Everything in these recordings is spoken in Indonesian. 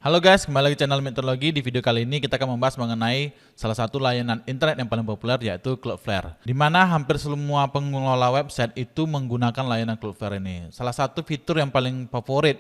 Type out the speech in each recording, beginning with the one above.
Halo guys, kembali lagi channel Meteorologi. Di video kali ini kita akan membahas mengenai salah satu layanan internet yang paling populer, yaitu Cloudflare. Di mana hampir semua pengelola website itu menggunakan layanan Cloudflare ini. Salah satu fitur yang paling favorit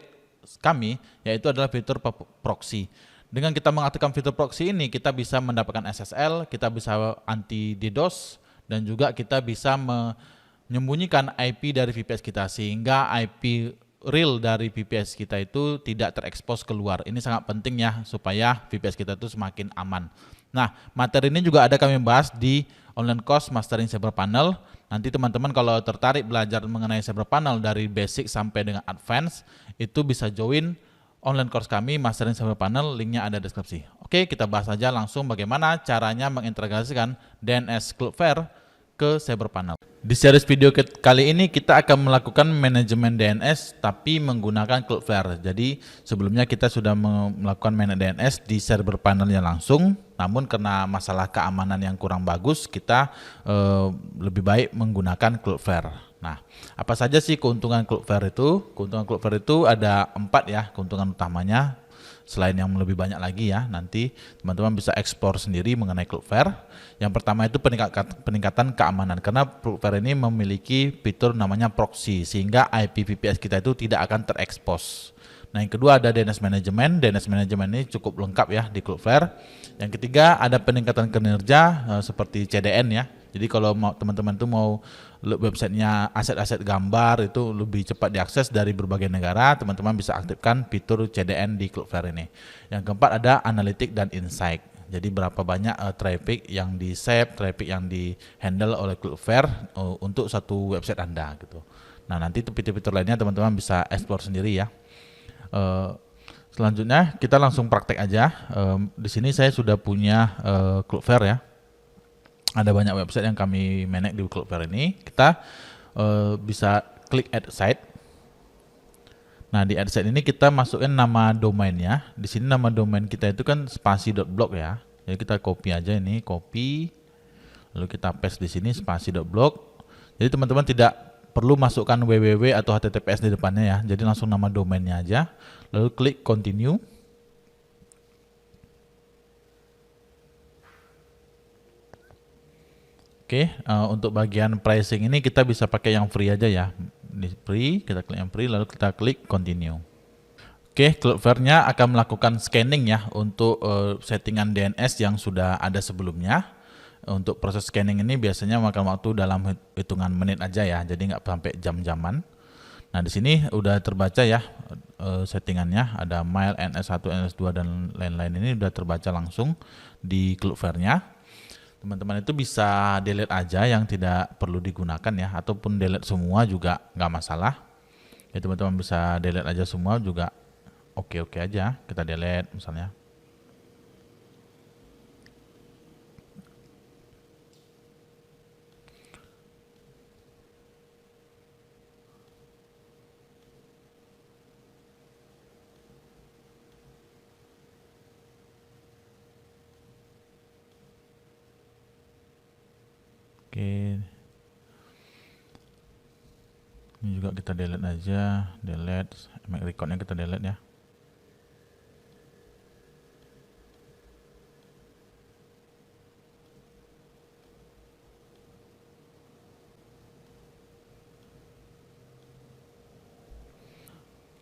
kami yaitu adalah fitur proxy. Dengan kita mengaktifkan fitur proxy ini, kita bisa mendapatkan SSL, kita bisa anti DDoS, dan juga kita bisa menyembunyikan IP dari VPS kita sehingga IP real dari VPS kita itu tidak terekspos keluar. Ini sangat penting ya supaya VPS kita itu semakin aman. Nah, materi ini juga ada kami bahas di online course Mastering Cyber Panel. Nanti teman-teman kalau tertarik belajar mengenai cyber panel dari basic sampai dengan advance, itu bisa join online course kami Mastering Cyber Panel, linknya ada di deskripsi. Oke, kita bahas saja langsung bagaimana caranya mengintegrasikan DNS Cloudflare ke cyber panel. Di series video kali ini kita akan melakukan manajemen DNS tapi menggunakan Cloudflare. Jadi sebelumnya kita sudah melakukan manajemen DNS di server panelnya langsung, namun karena masalah keamanan yang kurang bagus, kita lebih baik menggunakan Cloudflare. Nah, apa saja sih keuntungan Cloudflare itu? Keuntungan Cloudflare itu ada 4 ya, keuntungan utamanya. Selain yang lebih banyak lagi ya, nanti teman-teman bisa eksplor sendiri mengenai Cloudflare. Yang pertama itu peningkatan keamanan, karena Cloudflare ini memiliki fitur namanya proxy, sehingga IP VPS kita itu tidak akan terekspos. Nah, yang kedua ada DNS Management. DNS Management ini cukup lengkap ya di Cloudflare. Yang ketiga ada peningkatan kinerja seperti CDN ya. Jadi kalau teman-teman itu mau websitenya aset-aset gambar itu lebih cepat diakses dari berbagai negara, teman-teman bisa aktifkan fitur CDN di Cloudflare ini. Yang keempat ada Analytics dan Insight. Jadi berapa banyak traffic yang di save, traffic yang di handle oleh Cloudflare untuk satu website Anda gitu. Nah, nanti fitur-fitur lainnya teman-teman bisa explore sendiri ya. Selanjutnya kita langsung praktek aja. Di sini saya sudah punya Cloudflare ya. Ada banyak website yang kami manage di Cloudflare ini. Kita bisa klik add site. Nah, di add site ini kita masukkan nama domainnya. Di sini nama domain kita itu kan spasi.blog ya. Jadi kita copy aja ini, copy. Lalu kita paste di sini spasi.blog. Jadi teman-teman tidak perlu masukkan www atau https di depannya ya. Jadi langsung nama domainnya aja. Lalu klik continue. Oke, untuk bagian pricing ini kita bisa pakai yang free aja ya. Di free, kita klik yang free, lalu kita klik continue. Oke, Cloudflare-nya akan melakukan scanning ya untuk settingan DNS yang sudah ada sebelumnya. Untuk proses scanning ini biasanya makan waktu dalam hitungan menit aja ya, jadi nggak sampai jam-jaman. Nah, di sini udah terbaca ya settingannya, ada mail, NS1, NS2 dan lain-lain ini udah terbaca langsung di Cloudflare-nya. Teman-teman itu bisa delete aja yang tidak perlu digunakan ya, ataupun delete semua juga nggak masalah. Ya, teman-teman bisa delete aja semua juga oke-oke aja, kita delete misalnya. Oke, ini juga kita delete aja, delete, make recordnya kita delete ya.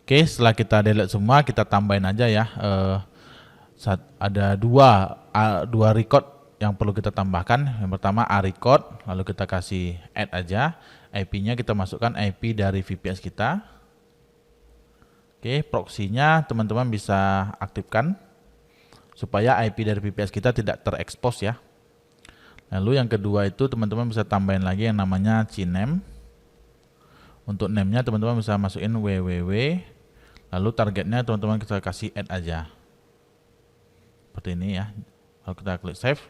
Oke, setelah kita delete semua, kita tambahin aja ya. Ada dua record yang perlu kita tambahkan. Yang pertama A record, lalu kita kasih add aja. IP-nya kita masukkan IP dari VPS kita. Oke, proxy-nya teman-teman bisa aktifkan supaya IP dari VPS kita tidak terekspos ya. Lalu yang kedua itu teman-teman bisa tambahin lagi yang namanya cname. Untuk name-nya teman-teman bisa masukin www. Lalu targetnya teman-teman kita kasih add aja. Seperti ini ya. Lalu kita klik save.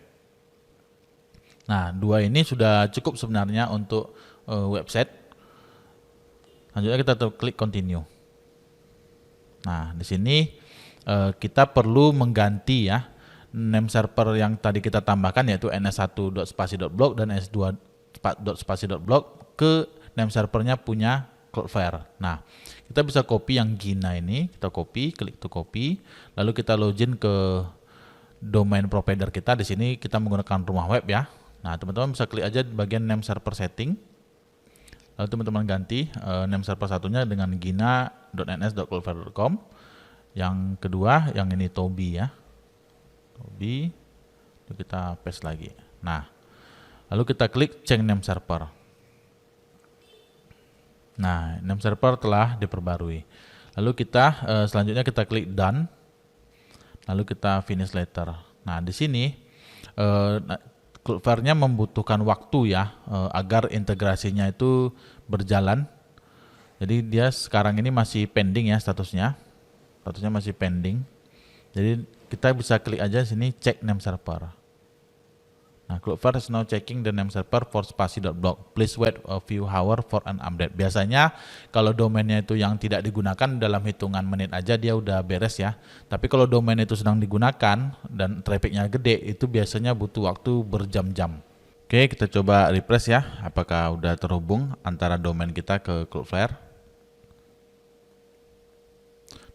Nah, dua ini sudah cukup sebenarnya untuk website. Selanjutnya kita klik continue. Nah, di sini kita perlu mengganti ya name server yang tadi kita tambahkan, yaitu ns1.spasi.blog dan ns2.spasi.blog ke name servernya punya Cloudflare. Nah, kita bisa copy yang Gina ini, kita copy, klik to copy, lalu kita login ke domain provider kita. Di sini kita menggunakan rumah web ya. Nah, teman-teman bisa klik aja di bagian name server setting. Lalu teman-teman ganti name server satunya dengan gina.ns.cloudflare.com. Yang kedua, yang ini Toby ya. Toby, itu kita paste lagi. Nah, lalu kita klik change name server. Nah, name server telah diperbarui. Lalu kita selanjutnya kita klik done. Lalu kita finish later. Nah, di sini Cloudflare-nya membutuhkan waktu ya agar integrasinya itu berjalan. Jadi dia sekarang ini masih pending ya statusnya. Statusnya masih pending. Jadi kita bisa klik aja sini check name server. Nah, Cloudflare is now checking the name server for spacy.blog. Please wait a few hours for an update. Biasanya kalau domainnya itu yang tidak digunakan dalam hitungan menit aja dia udah beres ya. Tapi kalau domain itu sedang digunakan dan trafficnya gede, itu biasanya butuh waktu berjam-jam. Oke, kita coba refresh ya. Apakah udah terhubung antara domain kita ke Cloudflare?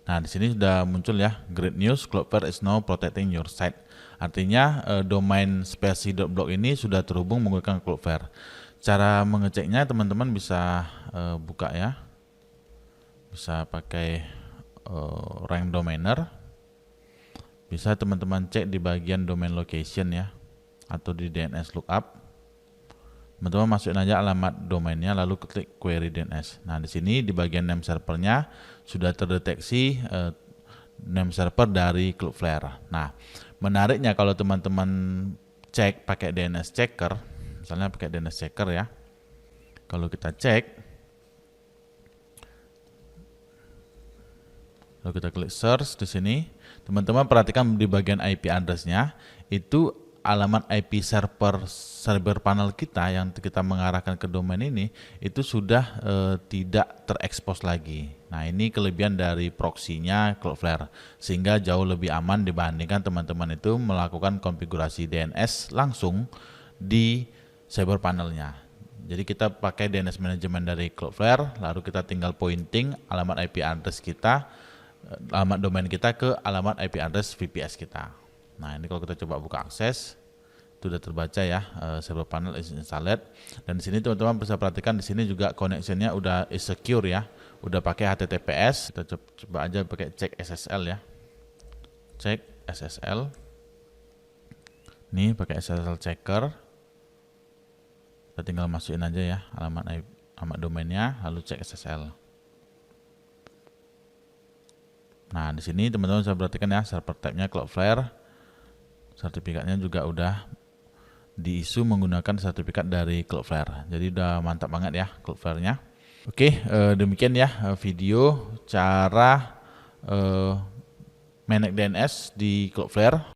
Nah, di sini sudah muncul ya, great news, Cloudflare is now protecting your site. Artinya domain spacy.blog ini sudah terhubung menggunakan Cloudflare. Cara mengeceknya teman-teman bisa buka ya. Bisa pakai rank domainer. Bisa teman-teman cek di bagian domain location ya, atau di DNS lookup. Teman-teman masukin aja alamat domainnya lalu klik query DNS. Nah, di sini di bagian name servernya sudah terdeteksi name server dari Cloudflare. Nah, menariknya kalau teman-teman cek pakai DNS checker, misalnya pakai DNS checker ya. Kalau kita cek, lalu kita klik search di sini, teman-teman perhatikan di bagian IP address-nya itu alamat IP server panel kita yang kita mengarahkan ke domain ini itu sudah tidak terekspos lagi. Nah, ini kelebihan dari proxy-nya Cloudflare sehingga jauh lebih aman dibandingkan teman-teman itu melakukan konfigurasi DNS langsung di server panelnya. Jadi kita pakai DNS management dari Cloudflare, lalu kita tinggal pointing alamat IP address kita, alamat domain kita ke alamat IP address VPS kita. Nah, ini kalau kita coba buka akses, itu sudah terbaca ya, server panel is installed. Dan di sini teman-teman bisa perhatikan di sini juga connection-nya udah is secure ya, udah pakai HTTPS. Kita coba aja pakai cek SSL ya, cek SSL. Nih pakai SSL checker. Kita tinggal masukin aja ya alamat domainnya, lalu cek SSL. Nah, di sini teman-teman bisa perhatikan ya, server type-nya Cloudflare. Sertifikatnya juga udah diisu menggunakan sertifikat dari Cloudflare. Jadi udah mantap banget ya Cloudflare-nya. Oke, demikian ya video cara manage DNS di Cloudflare.